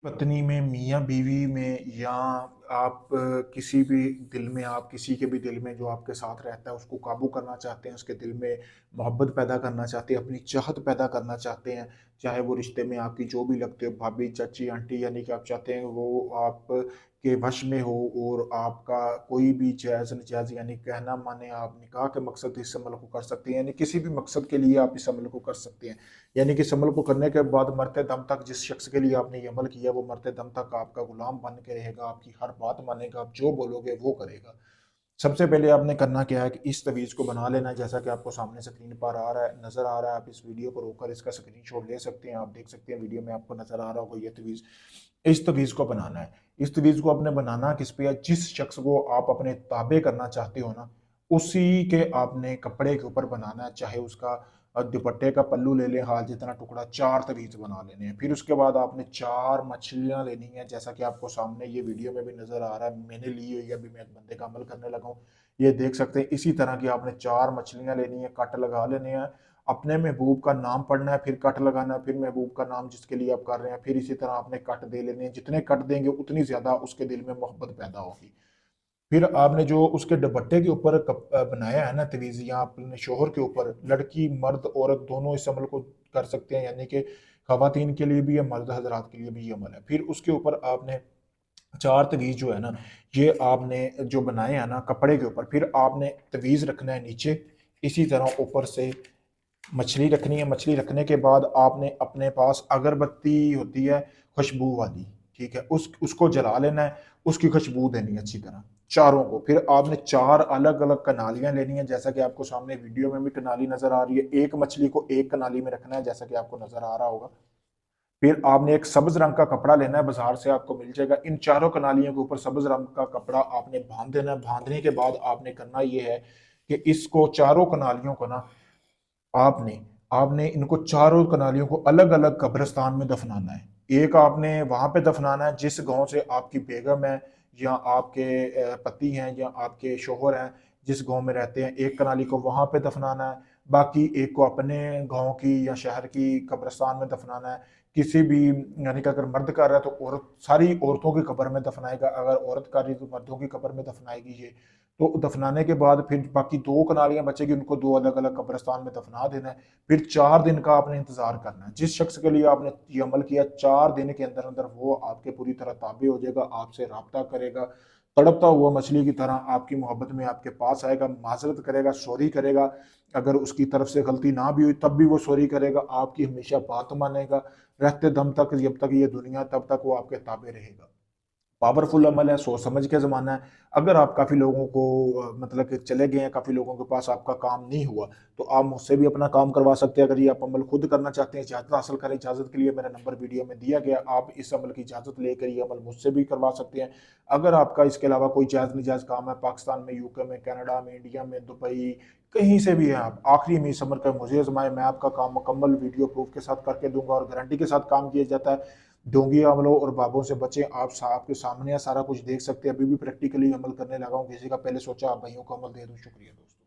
पत्नी में, मियाँ बीवी में, या आप किसी भी दिल में, आप किसी के भी दिल में जो आपके साथ रहता है उसको काबू करना चाहते हैं, उसके दिल में मोहब्बत पैदा करना चाहते हैं, अपनी चाहत पैदा करना चाहते हैं, चाहे वो रिश्ते में आपकी जो भी लगते हो, भाभी, चाची, आंटी, यानी कि आप चाहते हैं वो आप के वश में हो और आपका कोई भी जायज़ नजायज़ यानी कहना माने आप निकाह के मकसद इस अमल को कर सकते हैं, यानी किसी भी मकसद के लिए आप इस अमल को कर सकते हैं। यानी कि इस अमल को करने के बाद मरते दम तक जिस शख्स के लिए आपने ये अमल किया वो मरते दम तक आपका गुलाम बन के रहेगा, आपकी हर बात मानेगा, आप जो बोलोगे वो करेगा। सबसे पहले आपने करना क्या है कि इस तवीज़ को बना लेना है, जैसा कि आपको सामने स्क्रीन पर आ रहा है, नज़र आ रहा है। आप इस वीडियो को रोककर इसका स्क्रीनशॉट ले सकते हैं। आप देख सकते हैं वीडियो में आपको नज़र आ रहा होगा ये तवीज़। इस तवीज़ को बनाना है। इस तवीज़ को आपने बनाना किस पे है, जिस शख्स को आप अपने ताबे करना चाहते हो ना, उसी के आपने कपड़े के ऊपर बनाना है। चाहे उसका दुपट्टे का पल्लू ले लें, हाथ जितना टुकड़ा, 4 तवीज़ बना लेने हैं। फिर उसके बाद आपने 4 मछलियाँ लेनी हैं, जैसा कि आपको सामने ये वीडियो में भी नज़र आ रहा है। मैंने ली हुई है, अभी मैं एक बंदे का अमल करने लगा हूँ। ये देख सकते हैं, इसी तरह की आपने 4 मछलियाँ लेनी है, कट लगा लेने हैं। अपने महबूब का नाम पढ़ना है, फिर कट लगाना है, फिर महबूब का नाम जिसके लिए आप कर रहे हैं, फिर इसी तरह आपने कट दे लेने हैं। जितने कट देंगे उतनी ज़्यादा उसके दिल में मोहब्बत पैदा होगी। फिर आपने जो उसके दुपट्टे के ऊपर बनाया है ना तवीज़, या अपने शोहर के ऊपर, लड़की, मर्द, औरत दोनों इस अमल को कर सकते हैं, यानी कि खवातीन के लिए भी है, मर्द हजरात के लिए भी ये अमल है। फिर उसके ऊपर आपने 4 तवीज़ जो है ना, ये आपने जो बनाए हैं ना कपड़े के ऊपर, फिर आपने तवीज़ रखना है नीचे, इसी तरह ऊपर से मछली रखनी है। मछली रखने के बाद आपने अपने पास अगरबत्ती होती है खुशबू वाली, ठीक है, उसको जला लेना है, उसकी खुशबू देनी है अच्छी तरह चारों को। फिर आपने 4 अलग अलग कनालियां लेनी है, जैसा कि आपको सामने वीडियो में भी कनाली नजर आ रही है। एक मछली को एक कनाली में रखना है, जैसा कि आपको नजर आ रहा होगा। फिर आपने एक सब्ज रंग का कपड़ा लेना है, बाजार से आपको मिल जाएगा। इन चारों कनालियों के ऊपर सब्ज रंग का कपड़ा आपने बांध देना है। बांधने के बाद आपने करना यह है कि इसको, चारों कनालियों को ना, आपने आपने इनको चारों कनालियों को अलग अलग कब्रिस्तान में दफनाना है। एक आपने वहां पे दफनाना है जिस गांव से आपकी बेगम है, या आपके पति हैं, या आपके शोहर हैं, जिस गांव में रहते हैं, एक कनाली को वहां पे दफनाना है। बाकी एक को अपने गांव की या शहर की कब्रिस्तान में दफनाना है। किसी भी, यानी कि अगर मर्द कर रहा है तो औरत, सारी औरतों की कब्र में दफनाएगा, अगर औरत कर रही है तो मर्दों की कब्र में दफनाएगी ये। तो दफनाने के बाद फिर बाकी 2 कनालियां बचेगी, उनको 2 अलग अलग कब्रिस्तान में दफना देना है। फिर 4 दिन का आपने इंतजार करना है। जिस शख्स के लिए आपने ये अमल किया, 4 दिन के अंदर अंदर वो आपके पूरी तरह ताबे हो जाएगा, आपसे राब्ता करेगा, तड़पता हुआ मछली की तरह आपकी मोहब्बत में आपके पास आएगा, माजरत करेगा, सॉरी करेगा। अगर उसकी तरफ से गलती ना भी हुई तब भी वो सॉरी करेगा, आपकी हमेशा बात मानेगा, रहते दम तक, जब तक ये दुनिया, तब तक वो आपके ताबे रहेगा। पावरफुल अमल है, सोच समझ के ज़माना है। अगर आप काफ़ी लोगों को मतलब कि चले गए हैं, काफ़ी लोगों के पास आपका काम नहीं हुआ, तो आप मुझसे भी अपना काम करवा सकते हैं। अगर ये आप अमल खुद करना चाहते हैं, इजाज़त हासिल करें, इजाज़त के लिए मेरा नंबर वीडियो में दिया गया, आप इस अमल की इजाज़त लेकर ये अमल मुझसे भी करवा सकते हैं। अगर आपका इसके अलावा कोई जायज़ नाजायज़ काम है, पाकिस्तान में, यूके में, कनाडा में, इंडिया में, दुबई, कहीं से भी है आप, आखिरी में इस अमल का मुझे आजमाएं, मैं आपका काम मुकम्मल वीडियो प्रूफ के साथ करके दूंगा, और गारंटी के साथ काम किया जाता है। ढोंगी अमलों और बाबों से बचें। आप आपके सामने है, सारा कुछ देख सकते हैं। अभी भी प्रैक्टिकली अमल करने लगा हूँ, किसी का पहले सोचा आप भाइयों को अमल दे दूँ। शुक्रिया दोस्तों।